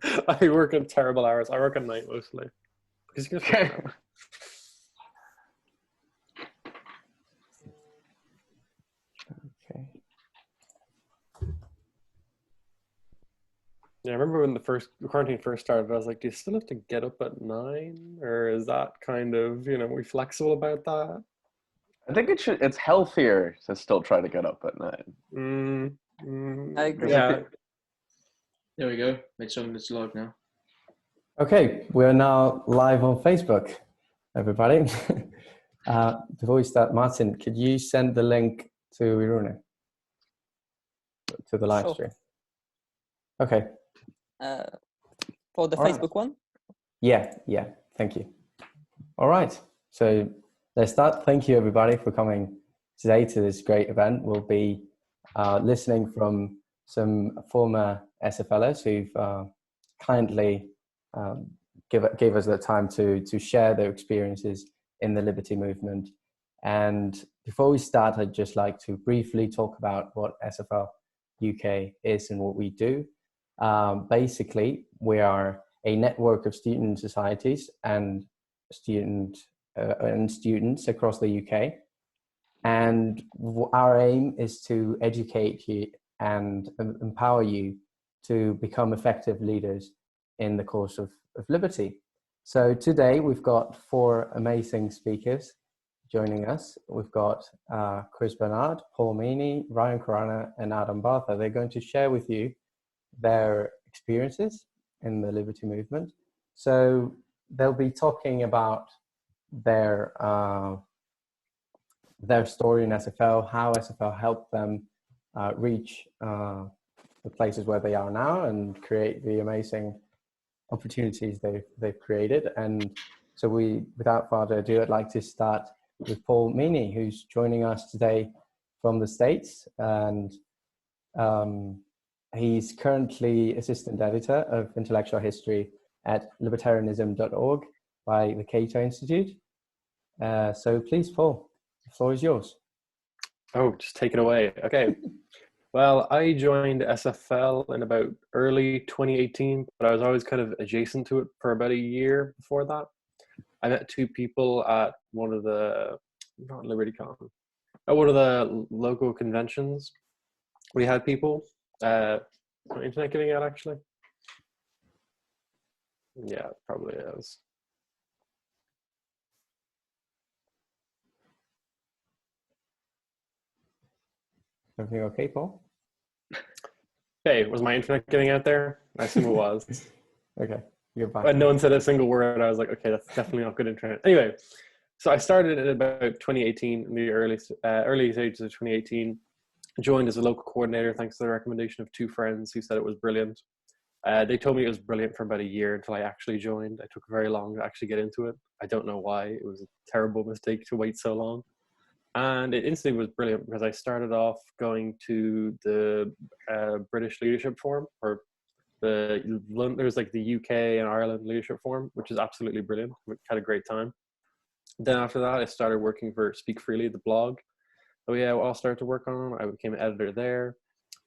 I work at terrible hours. I work at night mostly. Because you can just work Okay. whenever. Okay. Yeah, I remember when the quarantine first started, I was like, do you still have to get up at 9? Or is that kind of, we flexible about that? I think it's healthier to still try to get up at night. I agree. Yeah. There we go. Made something that's live now. Okay, we're now live on Facebook, everybody. Before we start, Martin, could you send the link to Khurana, to the live Sure. stream? Okay. For the All right. Facebook one? Yeah, thank you. All right, so let's start. Thank you, everybody, for coming today to this great event. We'll be listening from some former SFLers who've kindly gave us the time to share their experiences in the liberty movement. And before we start, I'd just like to briefly talk about what SFL UK is and what we do. Basically, we are a network of student societies and students across the UK. And our aim is to educate you and empower you to become effective leaders in the cause of liberty. So today we've got 4 amazing speakers joining us. We've got Chris Barnard, Paul Meany, Ryan Khurana, and Adam Bartha. They're going to share with you their experiences in the liberty movement. So they'll be talking about their story in SFL, how SFL helped them reach the places where they are now and create the amazing opportunities they've created. And so without further ado, I'd like to start with Paul Meany, who's joining us today from the States. And he's currently assistant editor of intellectual history at libertarianism.org by the Cato Institute. So please, Paul, the floor is yours. Oh, just take it away. Okay. Well, I joined SFL in about early 2018, but I was always kind of adjacent to it for about a year before that. I met 2 people at one of the, not LibertyCon, at one of the local conventions. We had people, is my internet getting out actually? Yeah, it probably is. Everything okay, Paul? Hey, was my internet getting out there? I assume it was. Okay, you're back. But no one said a single word. I was like, okay, that's definitely not good internet. Anyway, so I started in about 2018, in the early stages of 2018. Joined as a local coordinator thanks to the recommendation of 2 friends who said it was brilliant. They told me it was brilliant for about a year until I actually joined. It took very long to actually get into it. I don't know why. It was a terrible mistake to wait so long. And it instantly was brilliant because I started off going to the British Leadership Forum, or there's like the UK and Ireland Leadership Forum, which is absolutely brilliant. We had a great time. Then after that, I started working for Speak Freely, the blog. So yeah, I'll start to work on. I became an editor there.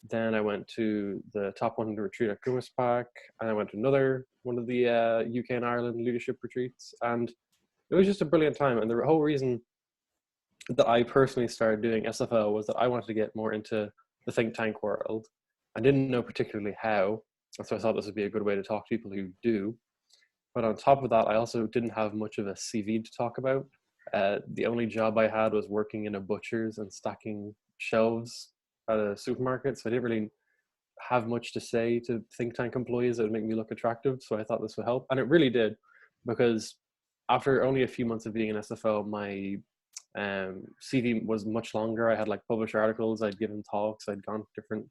Then I went to the Top 100 retreat at Park, and I went to another one of the UK and Ireland leadership retreats. And it was just a brilliant time. And the whole reason that I personally started doing SFL was that I wanted to get more into the think tank world. I didn't know particularly how, so I thought this would be a good way to talk to people who do. But on top of that, I also didn't have much of a CV to talk about. The only job I had was working in a butcher's and stacking shelves at a supermarket, so I didn't really have much to say to think tank employees that would make me look attractive, so I thought this would help. And it really did, because after only a few months of being in SFL, my CV was much longer. I had like published articles, I'd given talks, I'd gone to different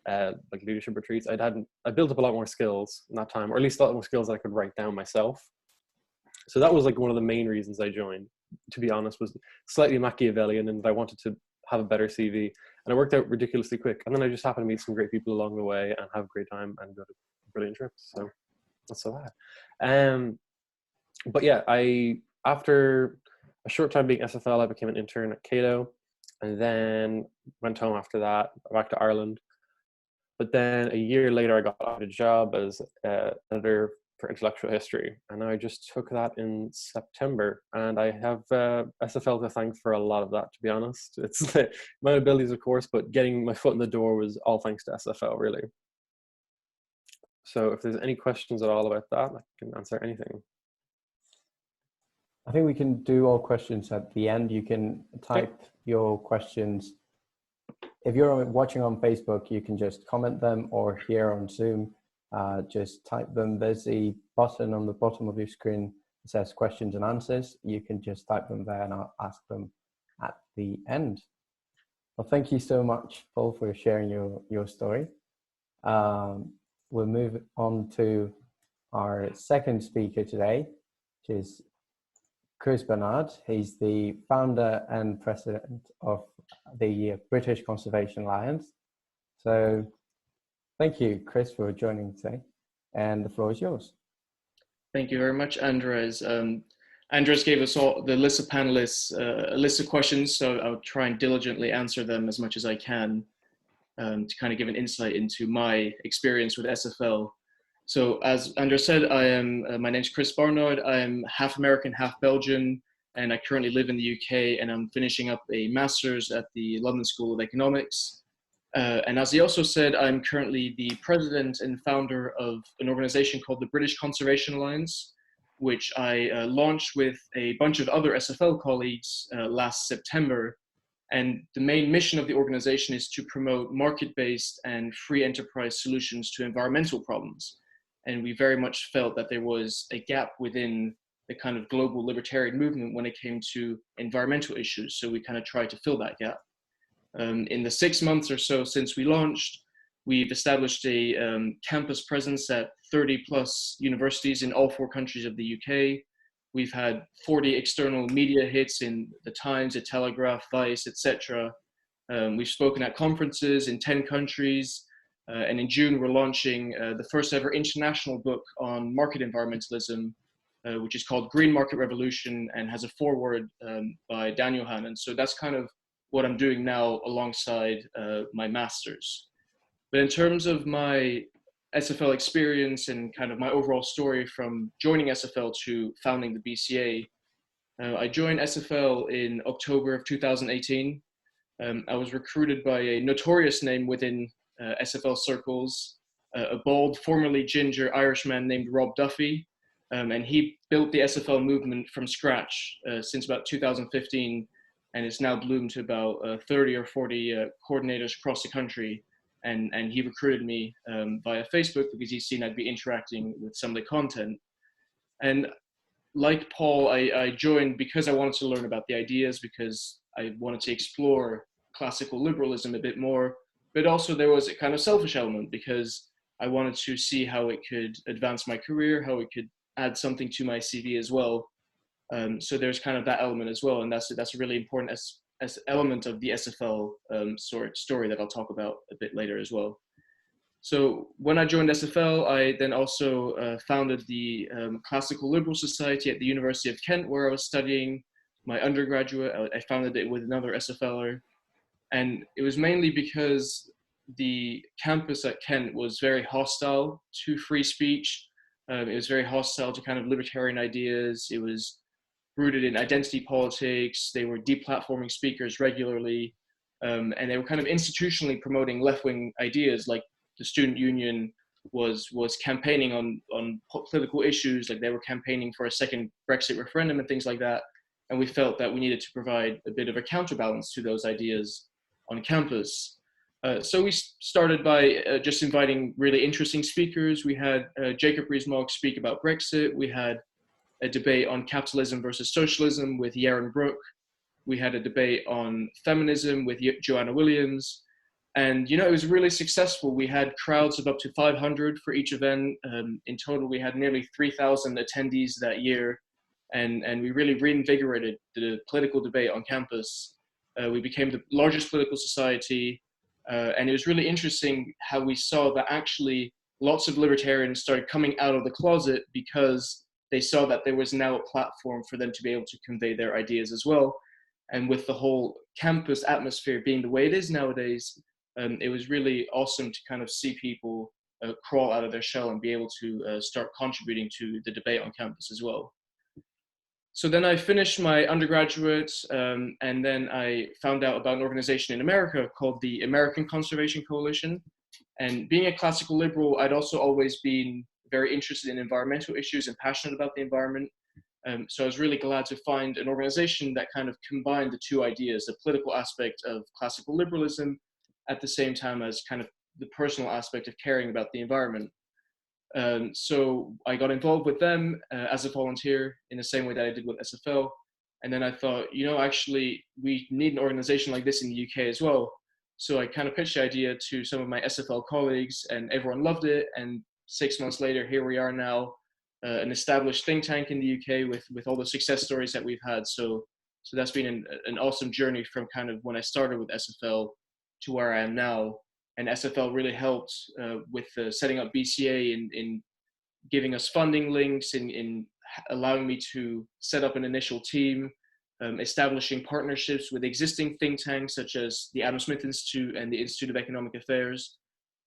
like leadership retreats. I built up a lot more skills in that time, or at least a lot more skills that I could write down myself. So that was like one of the main reasons I joined, to be honest, was slightly Machiavellian, and I wanted to have a better CV, and it worked out ridiculously quick. And then I just happened to meet some great people along the way and have a great time and go to brilliant trips. So that's so bad. But yeah, after a short time being SFL, I became an intern at Cato, and then went home after that, back to Ireland. But then a year later, I got offered a job as editor for intellectual history, and I just took that in September. And I have SFL to thank for a lot of that, to be honest. It's my abilities, of course, but getting my foot in the door was all thanks to SFL, really. So if there's any questions at all about that, I can answer anything. I think we can do all questions at the end. You can type your questions. If you're watching on Facebook, you can just comment them, or here on Zoom, just type them. There's a button on the bottom of your screen that says questions and answers. You can just type them there and I'll ask them at the end. Well, thank you so much, Paul, for sharing your story. We'll move on to our second speaker today, which is Chris Barnard. He's the founder and president of the British Conservation Alliance. So thank you, Chris, for joining today, and the floor is yours. Thank you very much, Andres. Andres gave us all, the list of panelists, a list of questions, so I'll try and diligently answer them as much as I can to kind of give an insight into my experience with SFL. So as Andres said, my name's Chris Barnard. I'm half American, half Belgian, and I currently live in the UK, and I'm finishing up a master's at the London School of Economics. And as he also said, I'm currently the president and founder of an organization called the British Conservation Alliance, which I launched with a bunch of other SFL colleagues last September. And the main mission of the organization is to promote market-based and free enterprise solutions to environmental problems. And we very much felt that there was a gap within the kind of global libertarian movement when it came to environmental issues. So we kind of tried to fill that gap. In the 6 months or so since we launched, we've established a campus presence at 30 plus universities in all 4 countries of the UK. We've had 40 external media hits in The Times, The Telegraph, Vice, etc. We've spoken at conferences in 10 countries. And in June, we're launching the first ever international book on market environmentalism, which is called Green Market Revolution, and has a foreword by Daniel Hannan. So that's kind of what I'm doing now alongside my master's. But in terms of my SFL experience and kind of my overall story from joining SFL to founding the BCA, I joined SFL in October of 2018. I was recruited by a notorious name within SFL circles, a bald, formerly ginger Irishman named Rob Duffy, and he built the SFL movement from scratch since about 2015, and it's now bloomed to about 30 or 40 coordinators across the country. And he recruited me via Facebook because he's seen I'd be interacting with some of the content. And like Paul, I joined because I wanted to learn about the ideas, because I wanted to explore classical liberalism a bit more. But also there was a kind of selfish element, because I wanted to see how it could advance my career, how it could add something to my CV as well. So there's kind of that element as well. And that's a really important as element of the SFL story that I'll talk about a bit later as well. So when I joined SFL, I then also founded the Classical Liberal Society at the University of Kent, where I was studying my undergraduate. I founded it with another SFLer. And it was mainly because the campus at Kent was very hostile to free speech. It was very hostile to kind of libertarian ideas. It was rooted in identity politics. They were deplatforming speakers regularly. And they were kind of institutionally promoting left-wing ideas, like the student union was campaigning on political issues, like they were campaigning for a second Brexit referendum and things like that. And we felt that we needed to provide a bit of a counterbalance to those ideas on campus. So we started by just inviting really interesting speakers. We had Jacob Rees-Mogg speak about Brexit. We had a debate on capitalism versus socialism with Yaron Brook. We had a debate on feminism with Joanna Williams. And, you know, it was really successful. We had crowds of up to 500 for each event. In total, we had nearly 3,000 attendees that year. And we really reinvigorated the political debate on campus. We became the largest political society. And it was really interesting how we saw that actually lots of libertarians started coming out of the closet because they saw that there was now a platform for them to be able to convey their ideas as well. And with the whole campus atmosphere being the way it is nowadays, it was really awesome to kind of see people crawl out of their shell and be able to start contributing to the debate on campus as well. So then I finished my undergraduate, and then I found out about an organization in America called the American Conservation Coalition. And being a classical liberal, I'd also always been very interested in environmental issues and passionate about the environment. So I was really glad to find an organization that kind of combined the two ideas, the political aspect of classical liberalism at the same time as kind of the personal aspect of caring about the environment. So I got involved with them as a volunteer in the same way that I did with SFL. And then I thought, actually, we need an organization like this in the UK as well. So I kind of pitched the idea to some of my SFL colleagues, and everyone loved it. And 6 months later, here we are now, an established think tank in the UK with all the success stories that we've had. So that's been an awesome journey from kind of when I started with SFL to where I am now. And SFL really helped with setting up BCA in giving us funding links, in allowing me to set up an initial team, establishing partnerships with existing think tanks such as the Adam Smith Institute and the Institute of Economic Affairs.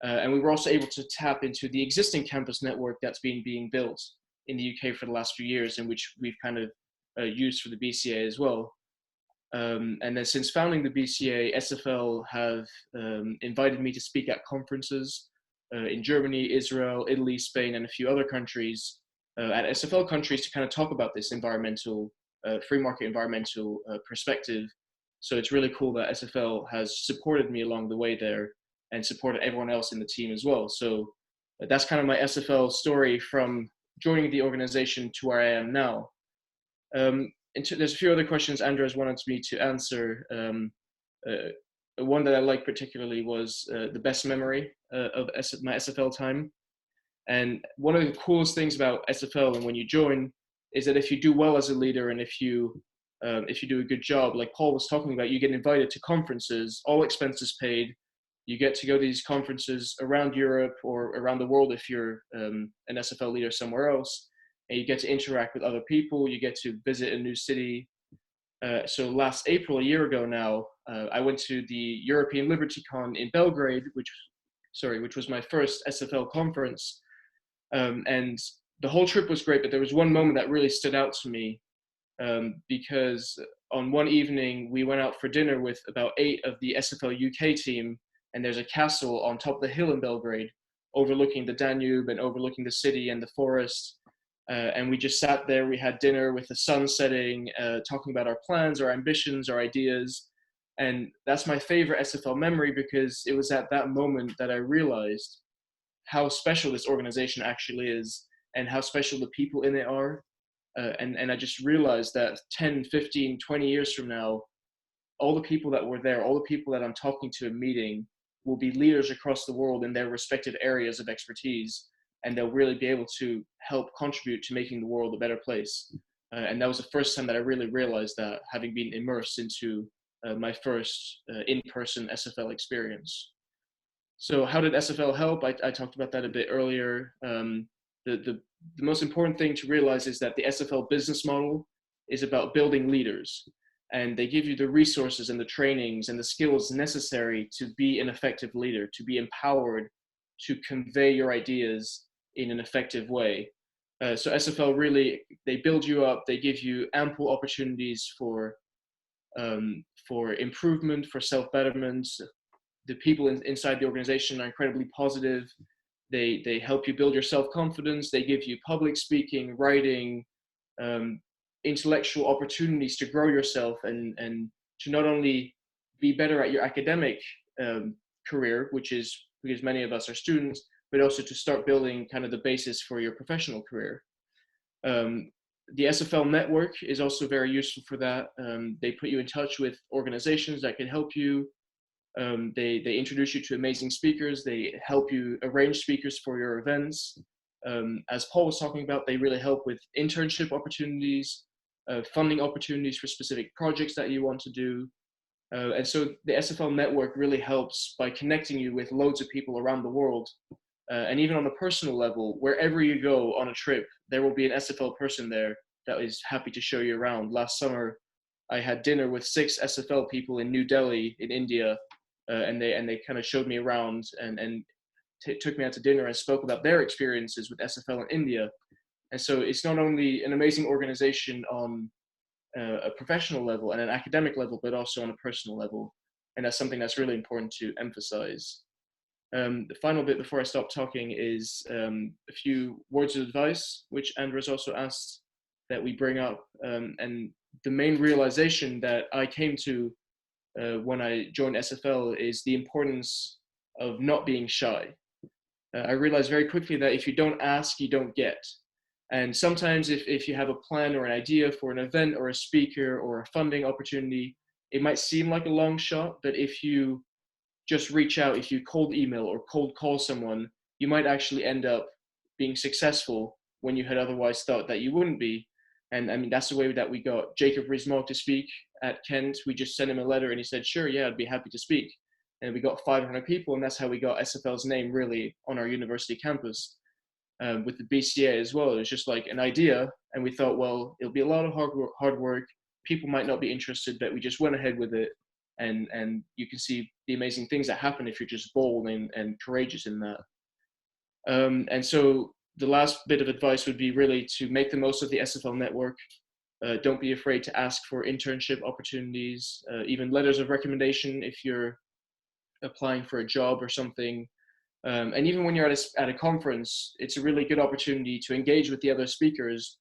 And we were also able to tap into the existing campus network that's been being built in the UK for the last few years, and which we've kind of used for the BCA as well. And then since founding the BCA, SFL have invited me to speak at conferences in Germany, Israel, Italy, Spain, and a few other countries, at SFL countries, to kind of talk about this environmental, free market environmental perspective. So it's really cool that SFL has supported me along the way there and supported everyone else in the team as well. So that's kind of my SFL story from joining the organization to where I am now. There's a few other questions Andres wanted me to answer. One that I like particularly was the best memory of my SFL time. And one of the coolest things about SFL and when you join is that if you do well as a leader, and if you do a good job, like Paul was talking about, you get invited to conferences, all expenses paid. You get to go to these conferences around Europe or around the world if you're an SFL leader somewhere else. And you get to interact with other people, you get to visit a new city. So last April, a year ago now, I went to the European LibertyCon in Belgrade, which was my first SFL conference. And the whole trip was great, but there was one moment that really stood out to me, because on one evening, we went out for dinner with about 8 of the SFL UK team, and there's a castle on top of the hill in Belgrade, overlooking the Danube and overlooking the city and the forest. And we just sat there, we had dinner with the sun setting, talking about our plans, our ambitions, our ideas. And that's my favorite SFL memory, because it was at that moment that I realized how special this organization actually is and how special the people in it are. And I just realized that 10, 15, 20 years from now, all the people that were there, all the people that I'm talking to and meeting will be leaders across the world in their respective areas of expertise. And they'll really be able to help contribute to making the world a better place. And that was the first time that I really realized that, having been immersed into my first in-person SFL experience. So how did SFL help? I talked about that a bit earlier. The most important thing to realize is that the SFL business model is about building leaders. And they give you the resources and the trainings and the skills necessary to be an effective leader, to be empowered to convey your ideas in an effective way. So SFL really, they build you up, they give you ample opportunities for improvement, for self-betterment. The people inside the organization are incredibly positive. They help you build your self-confidence. They give you public speaking, writing, intellectual opportunities to grow yourself and to not only be better at your academic career, which is because many of us are students, but also to start building kind of the basis for your professional career. The SFL network is also very useful for that. They put you in touch with organizations that can help you. They introduce you to amazing speakers. They help you arrange speakers for your events. As Paul was talking about, they really help with internship opportunities, funding opportunities for specific projects that you want to do. And so the SFL network really helps by connecting you with loads of people around the world. And even on a personal level, wherever you go on a trip, there will be an SFL person there that is happy to show you around. Last summer, I had dinner with 6 SFL people in New Delhi in India, and they kind of showed me around and took me out to dinner and spoke about their experiences with SFL in India. And so it's not only an amazing organization on a professional level and an academic level, but also on a personal level. And that's something that's really important to emphasize. The final bit before I stop talking is a few words of advice, which Andres also asked that we bring up. And the main realization that I came to when I joined SFL is the importance of not being shy. I realized very quickly that if you don't ask, you don't get. And sometimes if you have a plan or an idea for an event or a speaker or a funding opportunity, it might seem like a long shot, but if you just reach out, if you cold email or cold call someone, you might actually end up being successful when you had otherwise thought that you wouldn't be. And I mean, that's the way that we got Jacob Rees-Mogg to speak at Kent. We just sent him a letter and he said, sure, yeah, I'd be happy to speak. And we got 500 people, and that's how we got SFL's name really on our university campus. With the BCA as well, it was just like an idea, and we thought, well, it'll be a lot of hard work. People might not be interested, but we just went ahead with it. And you can see the amazing things that happen if you're just bold and courageous in that. And so the last bit of advice would be really to make the most of the SFL network. Don't be afraid to ask for internship opportunities, even letters of recommendation if you're applying for a job or something. And even when you're at a conference, it's a really good opportunity to engage with the other speakers,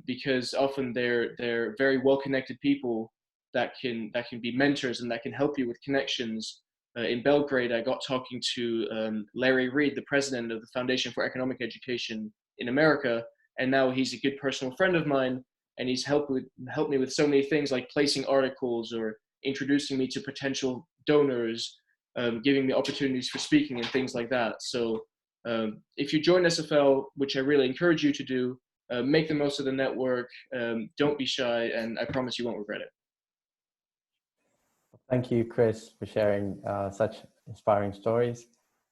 because often they're very well-connected people that can be mentors and that can help you with connections. In Belgrade, I got talking to Larry Reed, the president of the Foundation for Economic Education in America, and now he's a good personal friend of mine, and he's helped me with so many things like placing articles or introducing me to potential donors, giving me opportunities for speaking and things like that. So if you join SFL, which I really encourage you to do, make the most of the network, don't be shy, and I promise you won't regret it. Thank you, Chris, for sharing such inspiring stories.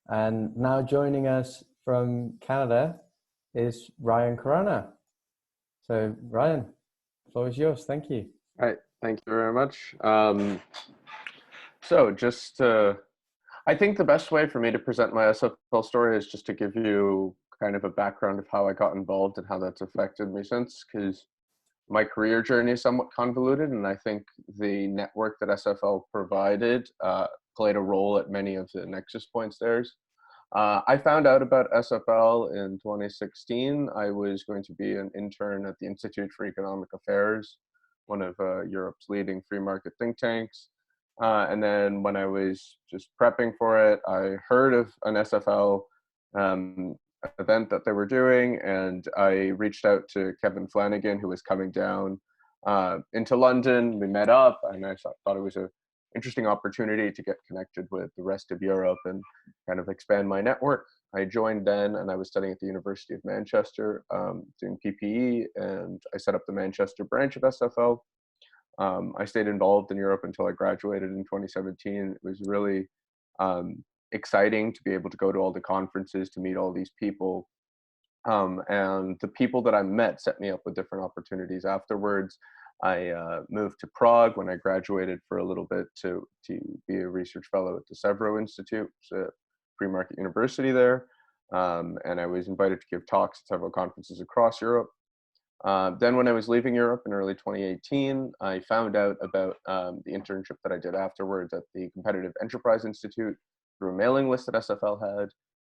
And now joining us from Canada is Ryan Khurana. So Ryan, the floor is yours. Thank you. All right, thank you very much. So just I think the best way for me to present my SFL story is just to give you kind of a background of how I got involved and how that's affected me since, because my career journey is somewhat convoluted, and I think the network that SFL provided played a role at many of the nexus points there. I found out about SFL in 2016. I was going to be an intern at the Institute for Economic Affairs, one of Europe's leading free market think tanks. And then when I was just prepping for it, I heard of an SFL event that they were doing, and I reached out to Kevin Flanagan, who was coming down into London. We met up, and I thought it was an interesting opportunity to get connected with the rest of Europe and kind of expand my network. I joined then, and I was studying at the University of Manchester, doing PPE, and I set up the Manchester branch of SFL. I stayed involved in Europe until I graduated in 2017. It was really exciting to be able to go to all the conferences, to meet all these people. And the people that I met set me up with different opportunities afterwards. I moved to Prague when I graduated for a little bit to be a research fellow at the Severo Institute, a free market university there. And I was invited to give talks at several conferences across Europe. Then when I was leaving Europe in early 2018, I found out about the internship that I did afterwards at the Competitive Enterprise Institute through a mailing list that SFL had.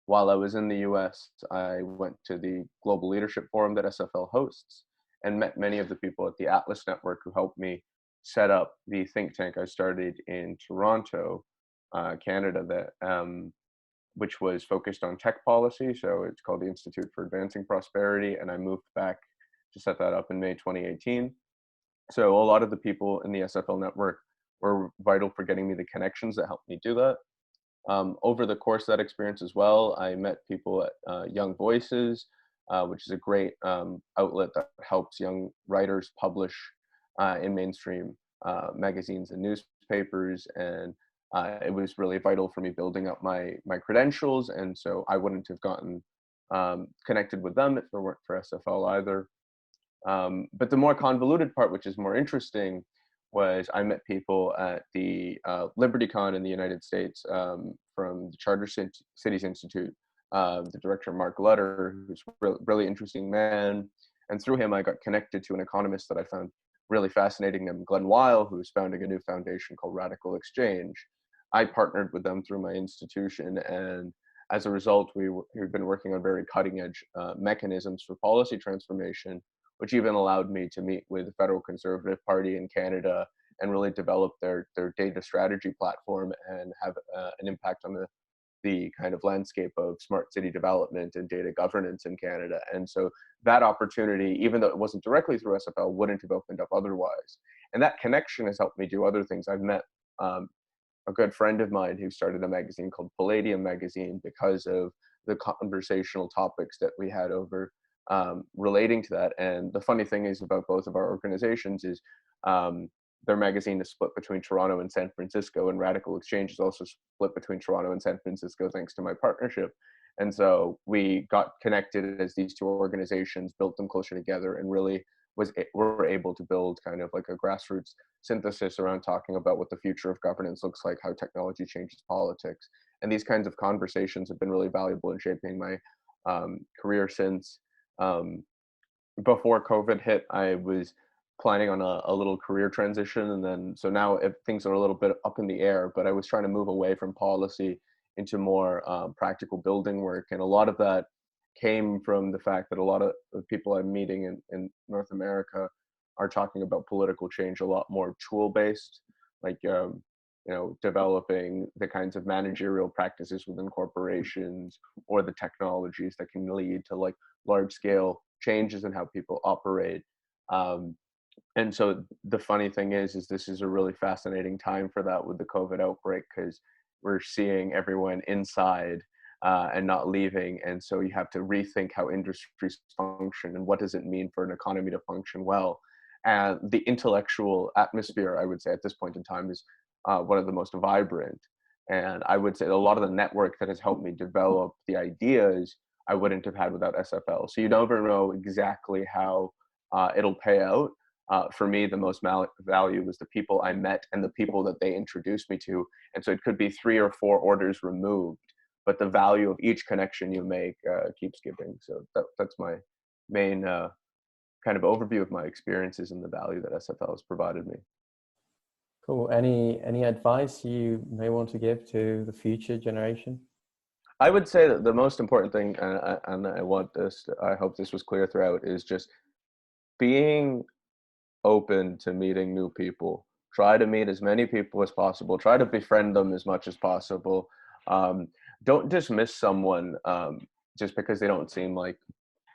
While I was in the US, I went to the Global Leadership Forum that SFL hosts and met many of the people at the Atlas Network who helped me set up the think tank I started in Toronto, Canada, that which was focused on tech policy. So it's called the Institute for Advancing Prosperity, and I moved back to set that up in May 2018. So a lot of the people in the SFL network were vital for getting me the connections that helped me do that. Over the course of that experience as well, I met people at Young Voices, which is a great outlet that helps young writers publish in mainstream magazines and newspapers. And it was really vital for me building up my credentials. And so I wouldn't have gotten connected with them if it weren't for SFL either. But the more convoluted part, which is more interesting, was I met people at the LibertyCon in the United States from the Charter Cities Institute, the director Mark Lutter, who's a really interesting man. And through him, I got connected to an economist that I found really fascinating named Glenn Weil, who's founding a new foundation called Radical Exchange. I partnered with them through my institution, and as a result, we've been working on very cutting edge mechanisms for policy transformation, which even allowed me to meet with the Federal Conservative Party in Canada and really develop their data strategy platform and have an impact on the kind of landscape of smart city development and data governance in Canada. And so that opportunity, even though it wasn't directly through SFL, wouldn't have opened up otherwise. And that connection has helped me do other things. I've met a good friend of mine who started a magazine called Palladium Magazine because of the conversational topics that we had over relating to that. And the funny thing is about both of our organizations is their magazine is split between Toronto and San Francisco, and Radical Exchange is also split between Toronto and San Francisco thanks to my partnership. And so we got connected as these two organizations, built them closer together, and really were able to build kind of like a grassroots synthesis around talking about what the future of governance looks like, how technology changes politics. And these kinds of conversations have been really valuable in shaping my career since. Before COVID hit, I was planning on a little career transition. And then, so now things are a little bit up in the air, but I was trying to move away from policy into more practical building work. And a lot of that came from the fact that a lot of the people I'm meeting in North America are talking about political change a lot more tool-based, like, developing the kinds of managerial practices within corporations or the technologies that can lead to like large-scale changes in how people operate. And so the funny thing is this is a really fascinating time for that with the COVID outbreak, because we're seeing everyone inside and not leaving. And so you have to rethink how industries function and what does it mean for an economy to function well. And the intellectual atmosphere, I would say at this point in time, is one of the most vibrant. And I would say a lot of the network that has helped me develop the ideas I wouldn't have had without SFL. So you never know exactly how it'll pay out. For me, the most value was the people I met and the people that they introduced me to. And so it could be 3 or 4 orders removed, but the value of each connection you make keeps giving. So that's my main kind of overview of my experiences and the value that SFL has provided me. Cool. Any advice you may want to give to the future generation? I would say that the most important thing, and I hope this was clear throughout, is just being open to meeting new people. Try to meet as many people as possible. Try to befriend them as much as possible. Don't dismiss someone just because they don't seem like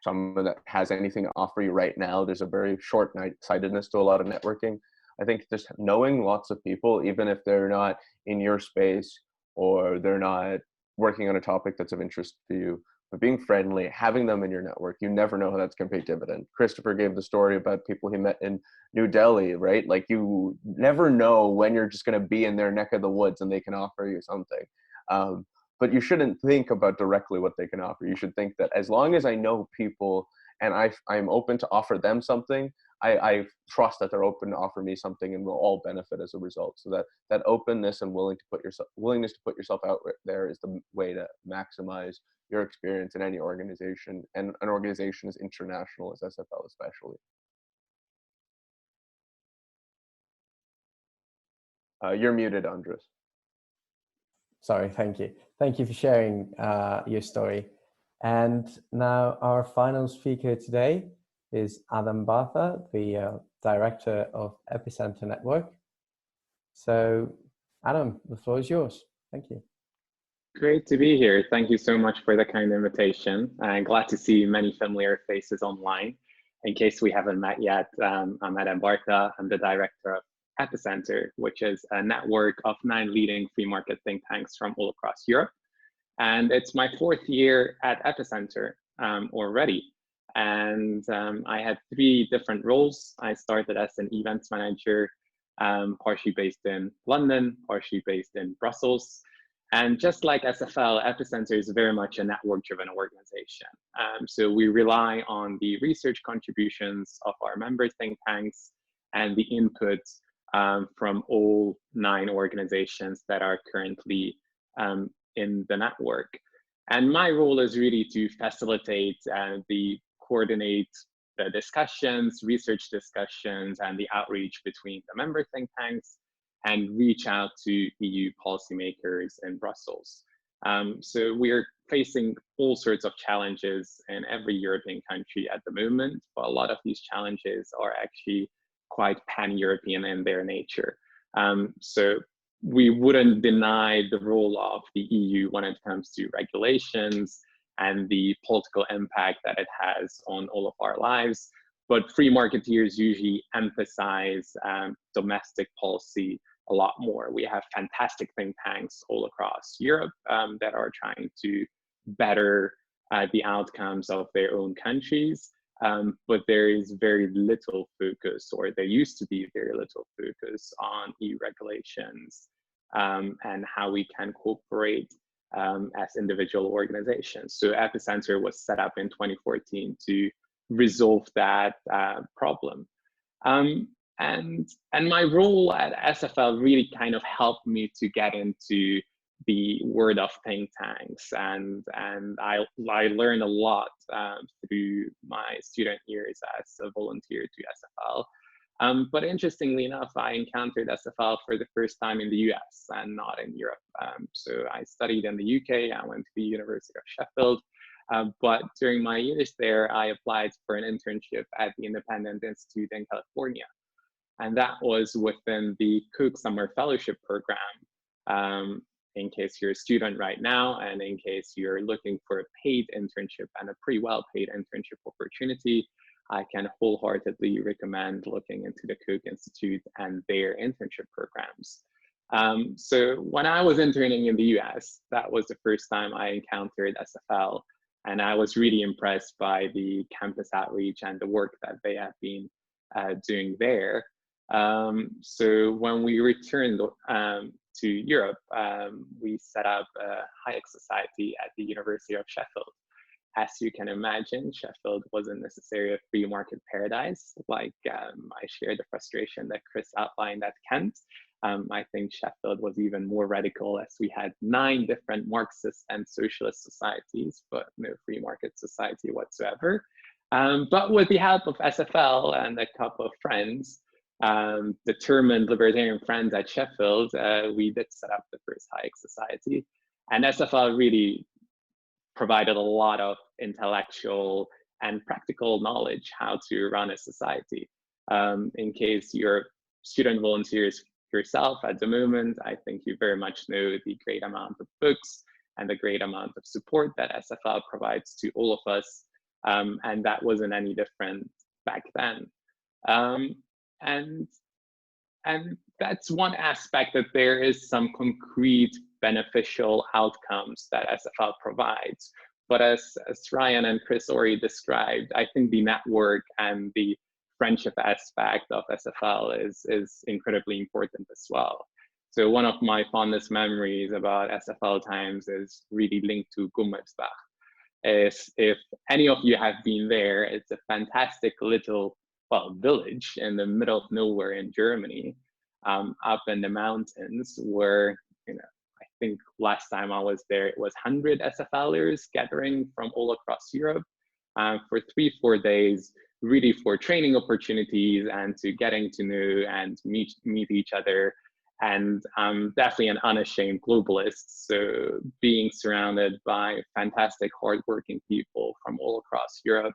someone that has anything to offer you right now. There's a very short-sightedness to a lot of networking. I think just knowing lots of people, even if they're not in your space or they're not working on a topic that's of interest to you, but being friendly, having them in your network, you never know how that's going to pay dividend. Christopher gave the story about people he met in New Delhi, right? Like, you never know when you're just going to be in their neck of the woods and they can offer you something. But you shouldn't think about directly what they can offer. You should think that as long as I know people and I'm open to offer them something, I trust that they're open to offer me something, and we'll all benefit as a result. So that openness and willingness to put yourself out there is the way to maximize your experience in any organization, and an organization as international as SFL especially. You're muted, Andres. Sorry, thank you. Thank you for sharing your story. And now our final speaker today is Adam Bartha, the director of Epicenter Network. So Adam, the floor is yours. Thank you. Great to be here. Thank you so much for the kind invitation. I'm glad to see many familiar faces online. In case we haven't met yet, I'm Adam Bartha. I'm the director of Epicenter, which is a network of 9 leading free market think tanks from all across Europe. And it's my 4th year at Epicenter already. And I had 3 different roles. I started as an events manager, partially based in London, partially based in Brussels. And just like SFL, Epicenter is very much a network-driven organization. So we rely on the research contributions of our member think tanks and the inputs from all 9 organizations that are currently in the network. And my role is really to facilitate coordinate the discussions, research discussions, and the outreach between the member think tanks, and reach out to EU policymakers in Brussels. So we're facing all sorts of challenges in every European country at the moment, but a lot of these challenges are actually quite pan-European in their nature. So we wouldn't deny the role of the EU when it comes to regulations and the political impact that it has on all of our lives, but free marketeers usually emphasize domestic policy a lot more. We have fantastic think tanks all across Europe that are trying to better the outcomes of their own countries, but there is very little focus, or there used to be very little focus on EU regulations and how we can cooperate as individual organizations. So Epicenter was set up in 2014 to resolve that problem. And my role at SFL really kind of helped me to get into the world of think tanks, and I learned a lot through my student years as a volunteer to SFL. But interestingly enough, I encountered SFL for the first time in the US and not in Europe. So I studied in the UK, I went to the University of Sheffield, but during my years there, I applied for an internship at the Independent Institute in California. And that was within the Cook Summer Fellowship Program. In case you're a student right now, and in case you're looking for a paid internship and a pretty well-paid internship opportunity, I can wholeheartedly recommend looking into the Cook Institute and their internship programs. So when I was interning in the US, that was the first time I encountered SFL, and I was really impressed by the campus outreach and the work that they have been doing there. So when we returned to Europe, we set up a Hayek Society at the University of Sheffield. As you can imagine, Sheffield wasn't necessarily a free market paradise. Like I share the frustration that Chris outlined at Kent. I think Sheffield was even more radical, as we had 9 different Marxist and socialist societies, but no free market society whatsoever. But with the help of SFL and a couple of friends, determined libertarian friends at Sheffield, we did set up the first Hayek Society. And SFL really provided a lot of intellectual and practical knowledge how to run a society. In case you're student volunteers yourself at the moment, I think you very much know the great amount of books and the great amount of support that SFL provides to all of us. And that wasn't any different back then. And that's one aspect, that there is some concrete beneficial outcomes that SFL provides. But as Ryan and Chris already described, I think the network and the friendship aspect of SFL is incredibly important as well. So one of my fondest memories about SFL times is really linked to Gummersbach. If any of you have been there, it's a fantastic little village in the middle of nowhere in Germany, up in the mountains, where, I think last time I was there, it was 100 SFLers gathering from all across Europe for 3-4 days, really for training opportunities and to getting to know and meet each other. And I'm definitely an unashamed globalist, so being surrounded by fantastic, hardworking people from all across Europe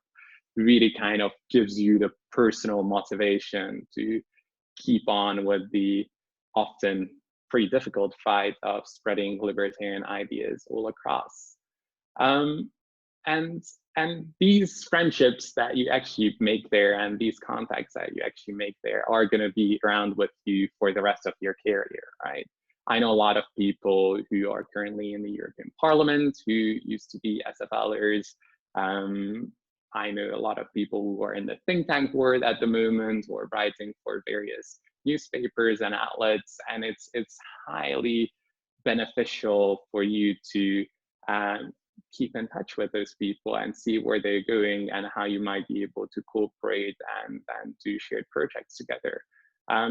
really kind of gives you the personal motivation to keep on with the often pretty difficult fight of spreading libertarian ideas all across. And these friendships that you actually make there, and these contacts that you actually make there, are going to be around with you for the rest of your career, right? I know a lot of people who are currently in the European Parliament who used to be SFLers. I know a lot of people who are in the think tank world at the moment, or writing for various newspapers and outlets, and it's highly beneficial for you to keep in touch with those people and see where they're going and how you might be able to cooperate and do shared projects together.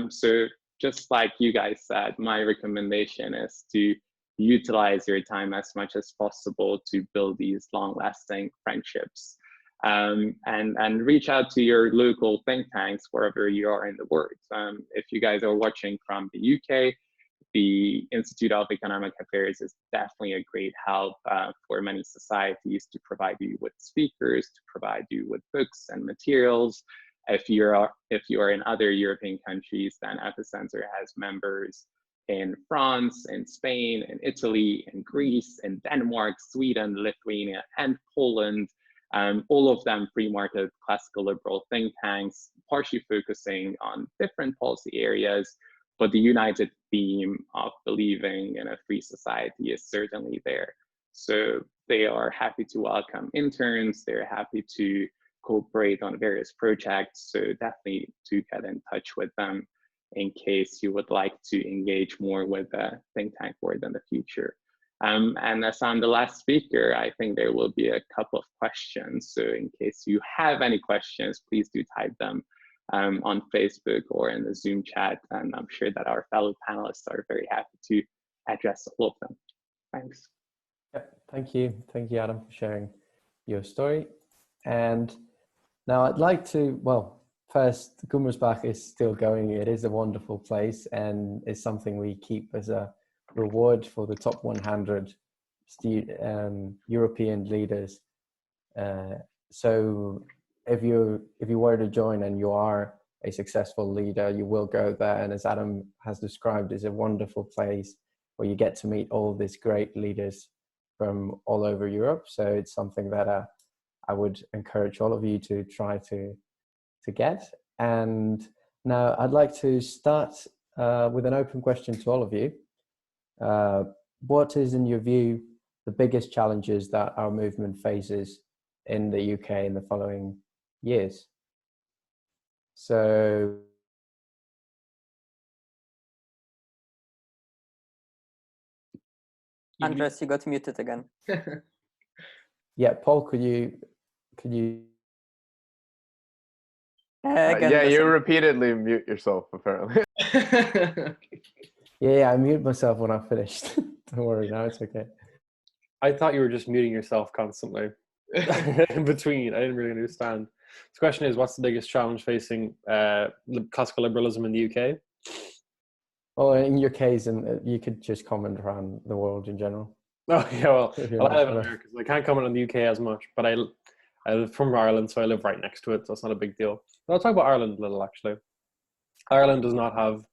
So just like you guys said, my recommendation is to utilize your time as much as possible to build these long-lasting friendships, and reach out to your local think tanks wherever you are in the world. If you guys are watching from the UK, the Institute of Economic Affairs is definitely a great help for many societies to provide you with speakers, to provide you with books and materials. If you are in other European countries, then Epicenter has members in France, in Spain, in Italy, in Greece, in Denmark, Sweden, Lithuania, and Poland. All of them free market classical liberal think tanks, partially focusing on different policy areas, but the united theme of believing in a free society is certainly there. So they are happy to welcome interns, they're happy to cooperate on various projects, so definitely to get in touch with them in case you would like to engage more with the think tank board in the future. And as I'm the last speaker, I think there will be a couple of questions. So in case you have any questions, please do type them on Facebook or in the Zoom chat. And I'm sure that our fellow panelists are very happy to address all of them. Thanks. Yeah, thank you. Thank you, Adam, for sharing your story. And now I'd like to, well, first, Gummersbach is still going. It is a wonderful place and it's something we keep as a reward for the top 100 European leaders. So if you were to join and you are a successful leader, you will go there. And as Adam has described, it's a wonderful place where you get to meet all these great leaders from all over Europe. So it's something that I would encourage all of you to try to get. And now I'd like to start with an open question to all of you. What is, in your view, the biggest challenges that our movement faces in the UK in the following years? So Andres, you got muted again. yeah, Paul, could you Again, yeah, you listen. repeatedly mute yourself, apparently. Yeah, I muted myself when I finished. Don't worry, now it's okay. I thought you were just muting yourself constantly in between. I didn't really understand. The question is, what's the biggest challenge facing classical liberalism in the UK? Well, in your case, and you could just comment around the world in general. Oh yeah, well, If you're I not live in gonna- America, so I can't comment on the UK as much, but I live from Ireland, so I live right next to it, so it's not a big deal. But I'll talk about Ireland a little, actually. Ireland does not have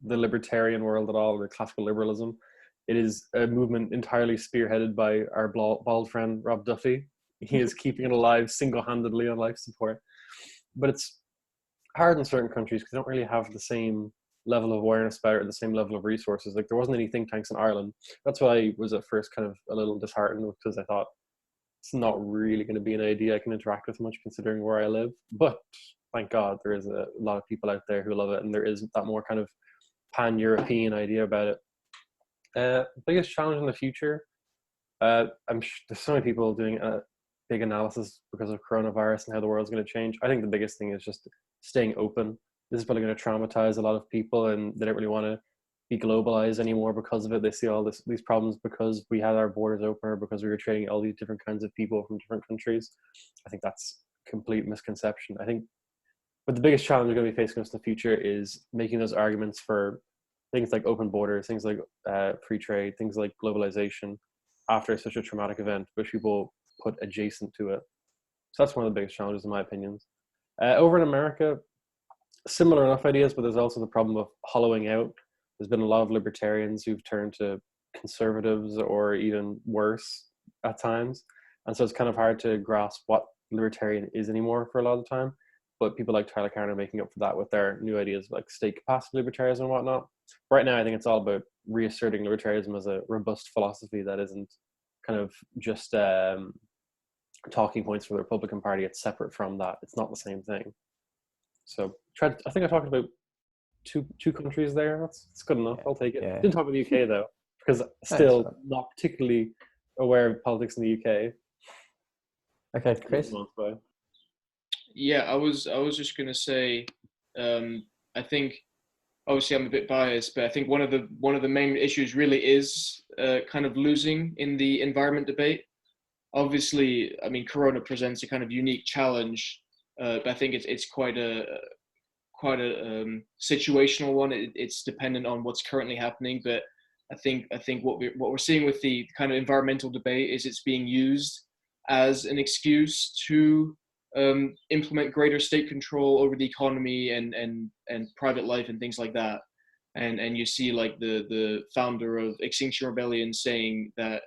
the libertarian world at all, or classical liberalism. It is a movement entirely spearheaded by our bald friend, Rob Duffy. He is keeping it alive single-handedly on life support. But it's hard in certain countries because they don't really have the same level of awareness about it or the same level of resources. Like, there wasn't any think tanks in Ireland. That's why I was at first kind of a little disheartened, because I thought it's not really going to be an idea I can interact with much considering where I live. But thank God there is a lot of people out there who love it, and there is that more kind of pan-European idea about it. Biggest challenge in the future, I'm sure there's so many people doing a big analysis because of coronavirus and how the world's going to change. I think the biggest thing is just staying open. This is probably going to traumatize a lot of people, and they don't really want to be globalized anymore because of it. They see all these problems because we had our borders open, or because we were trading all these different kinds of people from different countries. I think that's complete misconception. I think but the biggest challenge we're going to be facing us in the future is making those arguments for things like open borders, things like free trade, things like globalization after such a traumatic event, which people put adjacent to it. So that's one of the biggest challenges in my opinions. Over in America, similar enough ideas, but there's also the problem of hollowing out. There's been a lot of libertarians who've turned to conservatives or even worse at times. And so it's kind of hard to grasp what libertarian is anymore for a lot of the time. But people like Tyler Khurana are making up for that with their new ideas like state capacity libertarianism and whatnot. Right now, I think it's all about reasserting libertarianism as a robust philosophy that isn't kind of just talking points for the Republican Party. It's separate from that. It's not the same thing. So I think I talked about two countries there. That's good enough. I'll take it. Yeah. Didn't talk about the UK though, because still not particularly aware of politics in the UK. Okay, Chris. Yeah, I was just gonna say, I think obviously I'm a bit biased, but I think one of the main issues really is kind of losing in the environment debate. Obviously, I mean, Khurana presents a kind of unique challenge, but I think it's quite a situational one. It's dependent on what's currently happening, but I think what we're seeing with the kind of environmental debate is it's being used as an excuse to implement greater state control over the economy and private life and things like that. And you see like the founder of Extinction Rebellion saying that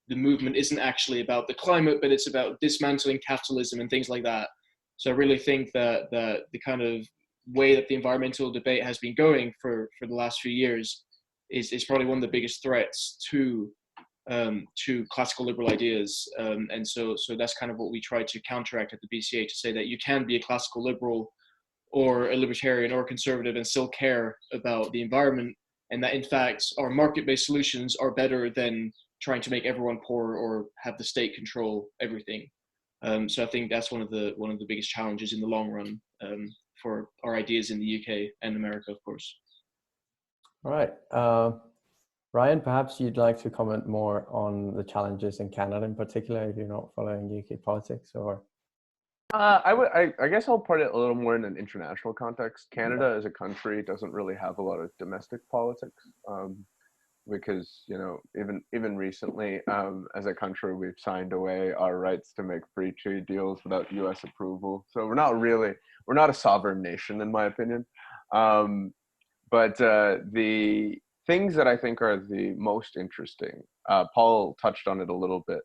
the movement isn't actually about the climate, but it's about dismantling capitalism and things like that. So I really think that the kind of way that the environmental debate has been going for the last few years is probably one of the biggest threats to classical liberal ideas. And so that's kind of what we try to counteract at the BCA, to say that you can be a classical liberal or a libertarian or a conservative and still care about the environment, and that in fact our market-based solutions are better than trying to make everyone poor or have the state control everything. So I think that's one of the biggest challenges in the long run for our ideas in the UK and America, of course. All right. Ryan, perhaps you'd like to comment more on the challenges in Canada in particular, if you're not following UK politics, or? I guess I'll put it a little more in an international context. Canada as a country doesn't really have a lot of domestic politics, because, you know, even recently, as a country, we've signed away our rights to make free trade deals without U.S. approval. So we're not a sovereign nation, in my opinion. But the things that I think are the most interesting, Paul touched on it a little bit.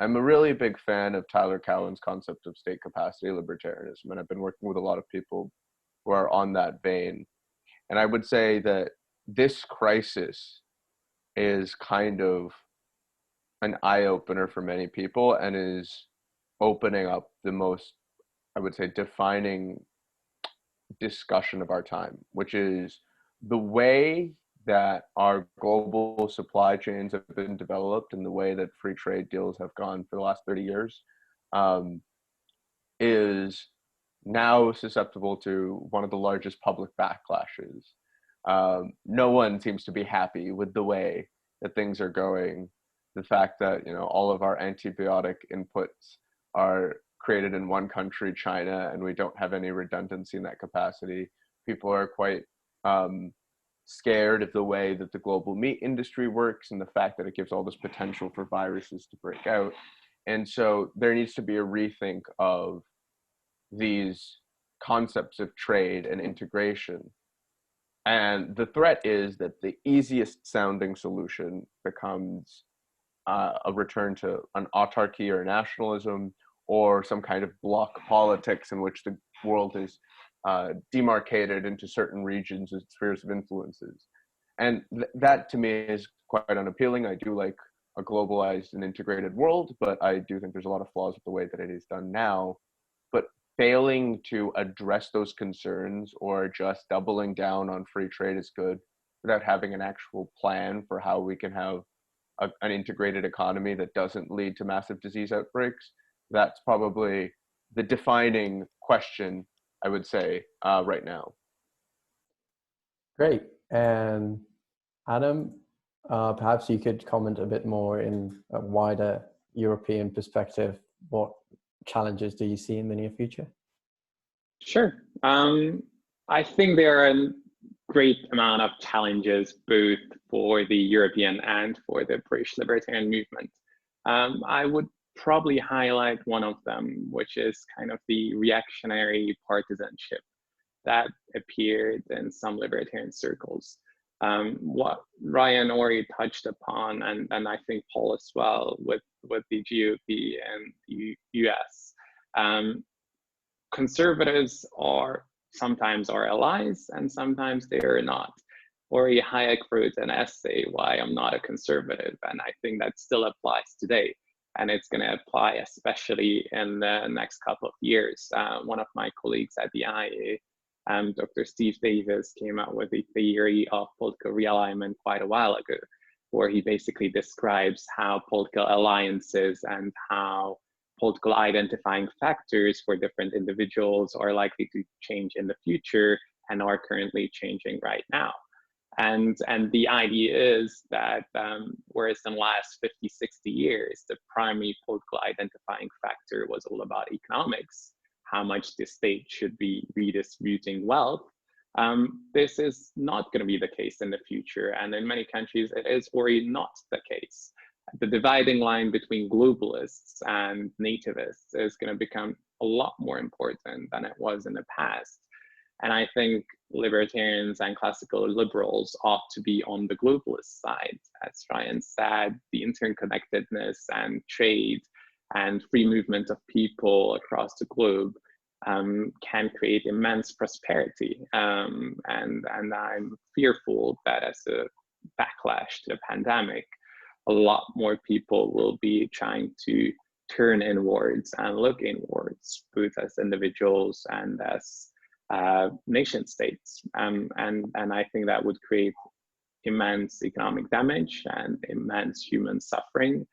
I'm a really big fan of Tyler Cowen's concept of state capacity libertarianism, and I've been working with a lot of people who are on that vein. And I would say that this crisis is kind of an eye-opener for many people and is opening up the most, I would say, defining discussion of our time, which is the way that our global supply chains have been developed and the way that free trade deals have gone for the last 30 years is now susceptible to one of the largest public backlashes. No one seems to be happy with the way that things are going. The fact that, you know, all of our antibiotic inputs are created in one country, China, and we don't have any redundancy in that capacity. People are quite scared of the way that the global meat industry works and the fact that it gives all this potential for viruses to break out. And so there needs to be a rethink of these concepts of trade and integration. And the threat is that the easiest sounding solution becomes a return to an autarky or nationalism, or some kind of bloc politics in which the world is demarcated into certain regions and spheres of influences. And that to me is quite unappealing. I do like a globalized and integrated world, but I do think there's a lot of flaws with the way that it is done now. But failing to address those concerns or just doubling down on free trade is good without having an actual plan for how we can have an integrated economy that doesn't lead to massive disease outbreaks. That's probably the defining question, I would say, right now. Great. And Adam, perhaps you could comment a bit more in a wider European perspective. What challenges do you see in the near future? Sure. I think there are a great amount of challenges, both for the European and for the British libertarian movement. I would probably highlight one of them, which is kind of the reactionary partisanship that appeared in some libertarian circles. What Ryan already touched upon, and I think Paul as well, with the GOP and the US. Conservatives are sometimes our allies and sometimes they are not. Ori Hayek wrote an essay, Why I'm Not a Conservative, and I think that still applies today. And it's going to apply especially in the next couple of years. One of my colleagues at the IA, Dr. Steve Davis, came out with a theory of political realignment quite a while ago, where he basically describes how political alliances and how political identifying factors for different individuals are likely to change in the future and are currently changing right now. And the idea is that whereas in the last 50, 60 years, the primary political identifying factor was all about economics, how much the state should be redistributing wealth, this is not going to be the case in the future. And in many countries, it is already not the case. The dividing line between globalists and nativists is going to become a lot more important than it was in the past. And I think libertarians and classical liberals ought to be on the globalist side. As Ryan said, the interconnectedness and trade and free movement of people across the globe can create immense prosperity. And I'm fearful that as a backlash to the pandemic, a lot more people will be trying to turn inwards and look inwards, both as individuals and as nation states. And I think that would create immense economic damage and immense human suffering.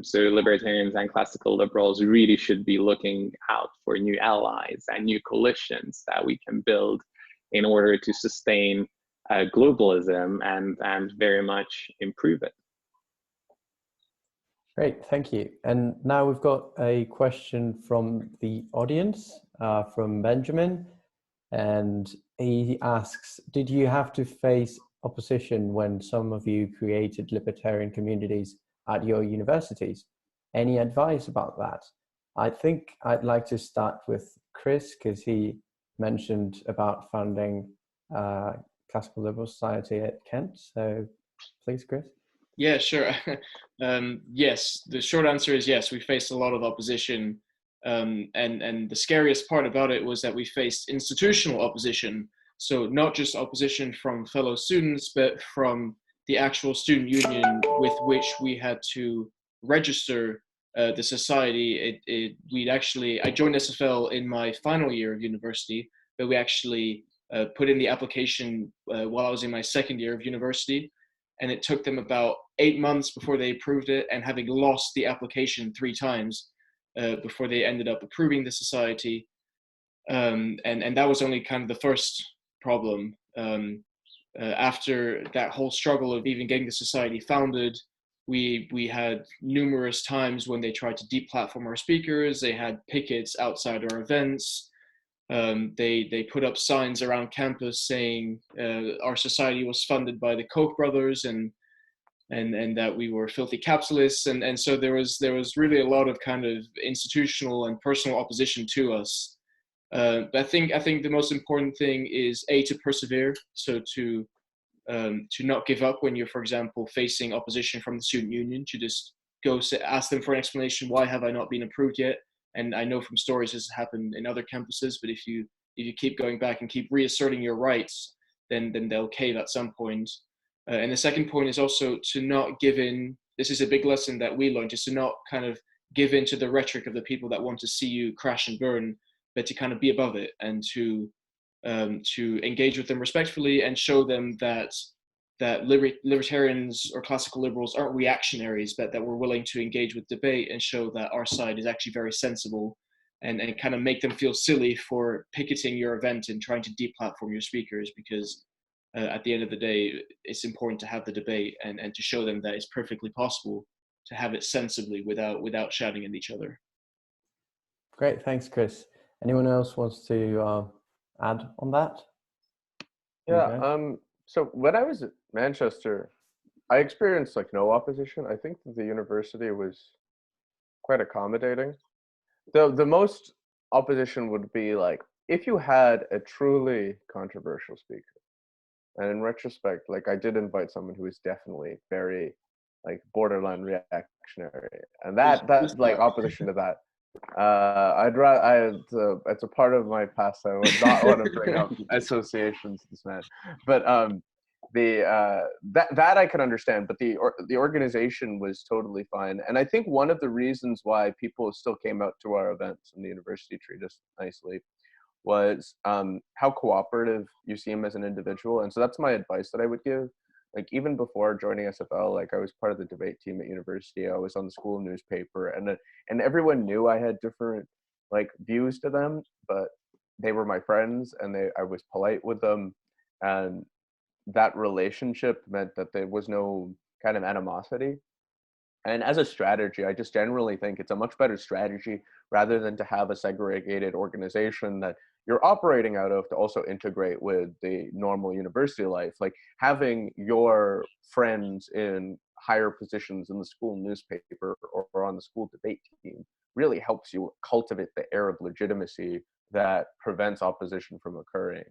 So libertarians and classical liberals really should be looking out for new allies and new coalitions that we can build in order to sustain globalism and very much improve it. Great, thank you. And now we've got a question from the audience, from Benjamin. And he asks, did you have to face opposition when some of you created libertarian communities at your universities? Any advice about that? I think I'd like to start with Chris, because he mentioned about founding Classical Liberal Society at Kent. So please, Chris. Yeah, sure. Yes, the short answer is yes, we faced a lot of opposition. And the scariest part about it was that we faced institutional opposition. So not just opposition from fellow students, but from the actual student union with which we had to register the society. I joined SFL in my final year of university, but we actually put in the application while I was in my second year of university. And it took them about 8 months before they approved it, and having lost the application 3 times before they ended up approving the society. And that was only kind of the first problem. After that whole struggle of even getting the society founded, we had numerous times when they tried to deplatform our speakers. They had pickets outside our events. They put up signs around campus saying our society was funded by the Koch brothers and that we were filthy capitalists, and so there was really a lot of kind of institutional and personal opposition to us. But I think the most important thing is to persevere. So to not give up when you're, for example, facing opposition from the student union. To just go ask them for an explanation. Why have I not been approved yet? And I know from stories this has happened in other campuses. But if you keep going back and keep reasserting your rights, then they'll cave at some point. And the second point is also to not give in. This is a big lesson that we learned, is to not kind of give in to the rhetoric of the people that want to see you crash and burn, but to kind of be above it and to engage with them respectfully and show them that libertarians or classical liberals aren't reactionaries, but that we're willing to engage with debate and show that our side is actually very sensible, and kind of make them feel silly for picketing your event and trying to deplatform your speakers, because at the end of the day, it's important to have the debate and to show them that it's perfectly possible to have it sensibly without shouting at each other. Great, thanks, Chris. Anyone else wants to add on that? Yeah. So when I was at Manchester, I experienced like no opposition. I think that the university was quite accommodating. The most opposition would be like if you had a truly controversial speaker. And in retrospect, like I did invite someone who was definitely very like borderline reactionary, and that's like opposition to that. It's a part of my past. I would not want to bring up associations with this man, but that I could understand, but the organization was totally fine. And I think one of the reasons why people still came out to our events and the university treated us nicely was how cooperative you seem as an individual. And so that's my advice that I would give. Like even before joining SFL, like I was part of the debate team at university. I was on the school newspaper, and everyone knew I had different like views to them, but they were my friends, and I was polite with them, and that relationship meant that there was no kind of animosity. And as a strategy, I just generally think it's a much better strategy rather than to have a segregated organization that you're operating out of to also integrate with the normal university life. Like having your friends in higher positions in the school newspaper or on the school debate team really helps you cultivate the air of legitimacy that prevents opposition from occurring.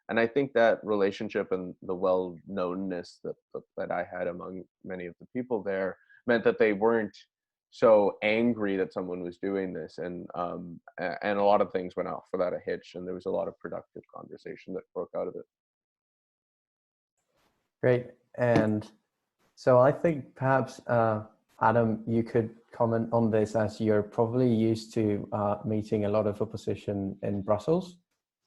And I think that relationship and the well-knownness that I had among many of the people there meant that they weren't so angry that someone was doing this, and a lot of things went off without a hitch, and there was a lot of productive conversation that broke out of it. Great. And so I think perhaps, Adam, you could comment on this, as you're probably used to meeting a lot of opposition in Brussels.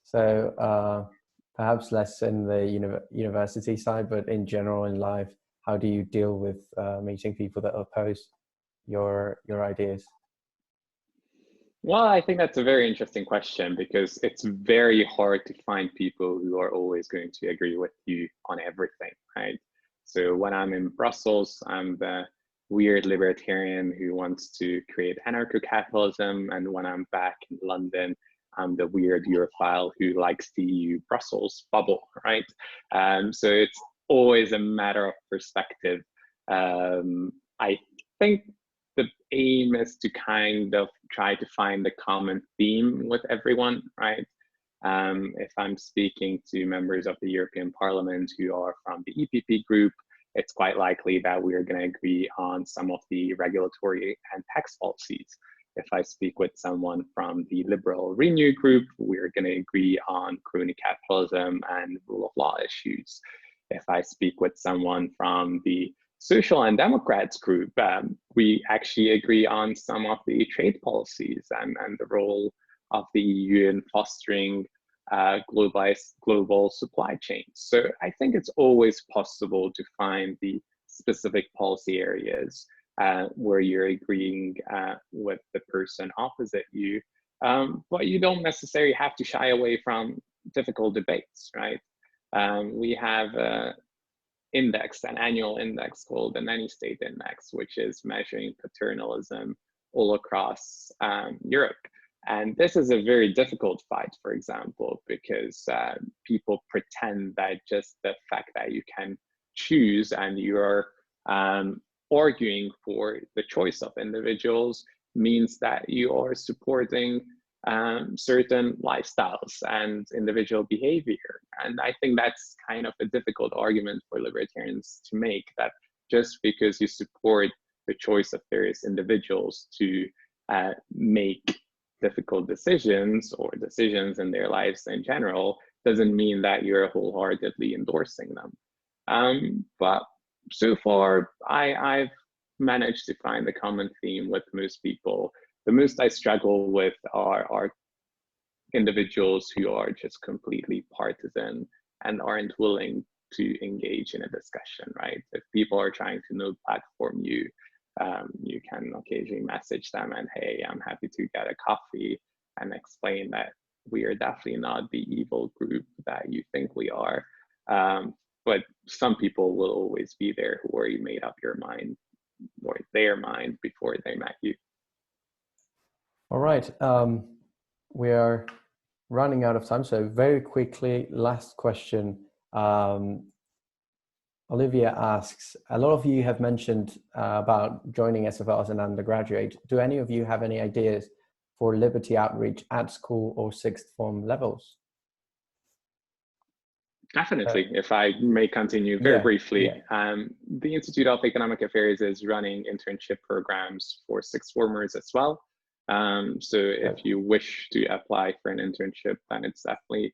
So perhaps less in the university side, but in general in life, how do you deal with meeting people that oppose your ideas? Well, I think that's a very interesting question, because it's very hard to find people who are always going to agree with you on everything, right? So when I'm in Brussels, I'm the weird libertarian who wants to create anarcho-capitalism, and when I'm back in London, I'm the weird Europhile who likes the EU Brussels bubble, right? So it's always a matter of perspective. I think the aim is to kind of try to find a common theme with everyone, right? If I'm speaking to members of the European Parliament who are from the EPP group, it's quite likely that we are going to agree on some of the regulatory and tax policies. If I speak with someone from the Liberal Renew group, we're going to agree on crony capitalism and rule of law issues. If I speak with someone from the Social and Democrats group, we actually agree on some of the trade policies and the role of the EU in fostering global supply chains. So I think it's always possible to find the specific policy areas where you're agreeing with the person opposite you, but you don't necessarily have to shy away from difficult debates, right? We have an annual index called the Nanny State Index, which is measuring paternalism all across Europe. And this is a very difficult fight, for example, because people pretend that just the fact that you can choose and you're arguing for the choice of individuals means that you are supporting certain lifestyles and individual behavior. And I think that's kind of a difficult argument for libertarians to make, that just because you support the choice of various individuals to make difficult decisions or decisions in their lives in general doesn't mean that you're wholeheartedly endorsing them. But so far, I've managed to find a common theme with most people. The most I struggle with are individuals who are just completely partisan and aren't willing to engage in a discussion, right? If people are trying to no platform you, you can occasionally message them and, hey, I'm happy to get a coffee, and explain that we are definitely not the evil group that you think we are. But some people will always be there who already made up your mind or their mind before they met you. All right, we are running out of time, so very quickly, last question. Olivia asks, a lot of you have mentioned about joining SFL as an undergraduate. Do any of you have any ideas for liberty outreach at school or sixth form levels? Definitely, if I may continue very briefly. The Institute of Economic Affairs is running internship programs for sixth formers as well. So if you wish to apply for an internship, then it's definitely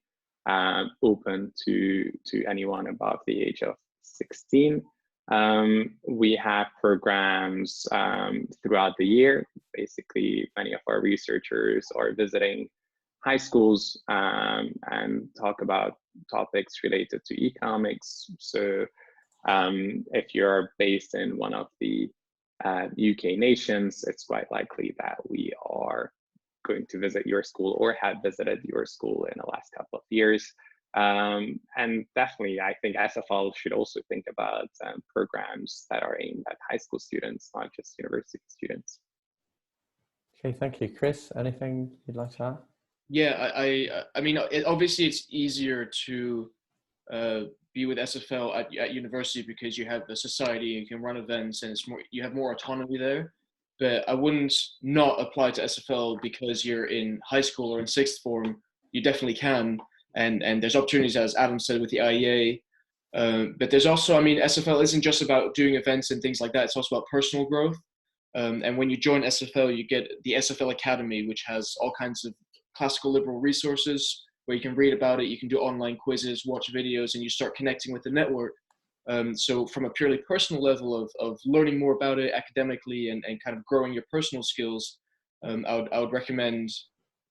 open to anyone above the age of 16. We have programs throughout the year. Basically, many of our researchers are visiting high schools and talk about topics related to economics. So if you're based in one of the UK nations, it's quite likely that we are going to visit your school or have visited your school in the last couple of years. And definitely, I think SFL should also think about programs that are aimed at high school students, not just university students. Okay, thank you. Chris, anything you'd like to add? Yeah, I mean, obviously it's easier to be with SFL at university because you have the society, you can run events, and you have more autonomy there. But I wouldn't not apply to SFL because you're in high school or in sixth form. You definitely can, and there's opportunities, as Adam said, with the IEA. But there's also, I mean, SFL isn't just about doing events and things like that. It's also about personal growth. And when you join SFL, you get the SFL Academy, which has all kinds of classical liberal resources where you can read about it, you can do online quizzes, watch videos, and you start connecting with the network. So from a purely personal level of learning more about it academically and kind of growing your personal skills, I would recommend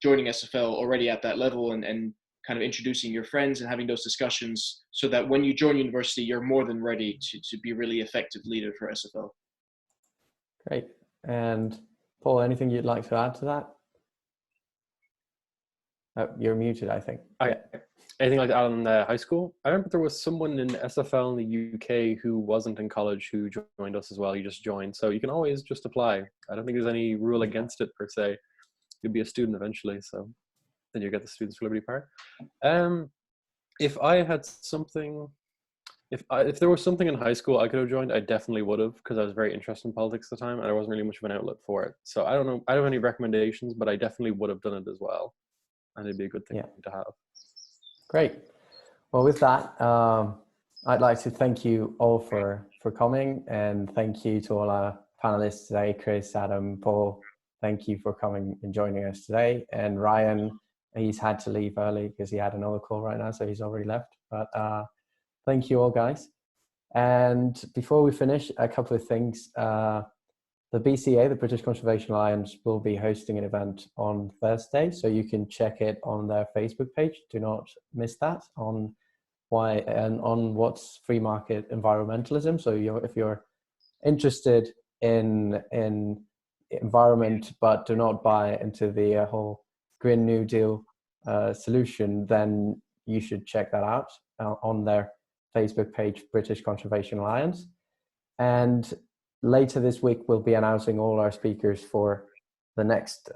joining SFL already at that level and kind of introducing your friends and having those discussions so that when you join university, you're more than ready to be a really effective leader for SFL. Great. And Paul, anything you'd like to add to that? You're muted, I think. Anything like that in high school? I remember there was someone in SFL in the UK who wasn't in college who joined us as well. You just joined. So you can always just apply. I don't think there's any rule against it per se. You'll be a student eventually. So then you get the Students for Liberty part. If I had something, if there was something in high school I could have joined, I definitely would have, because I was very interested in politics at the time and there wasn't really much of an outlet for it. So I don't know, I don't have any recommendations, but I definitely would have done it as well. And it'd be a good thing to have. Great. Well, with that, I'd like to thank you all for coming, and thank you to all our panelists today, Chris, Adam, Paul. Thank you for coming and joining us today. And Ryan, he's had to leave early because he had another call right now, so he's already left. But thank you all, guys. And before we finish, a couple of things. The BCA, the British Conservation Alliance, will be hosting an event on Thursday, so you can check it on their Facebook page. Do not miss that on what's free market environmentalism. So if you're interested in environment but do not buy into the whole Green New Deal solution, then you should check that out on their Facebook page, British Conservation Alliance. And later this week, we'll be announcing all our speakers for the next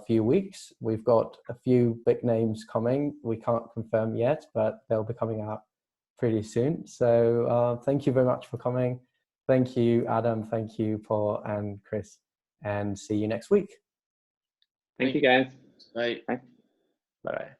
few weeks. We've got a few big names coming. We can't confirm yet, but they'll be coming out pretty soon. So thank you very much for coming. Thank you, Adam. Thank you, Paul and Chris. And see you next week. Thank you, guys. Bye. Bye. Bye.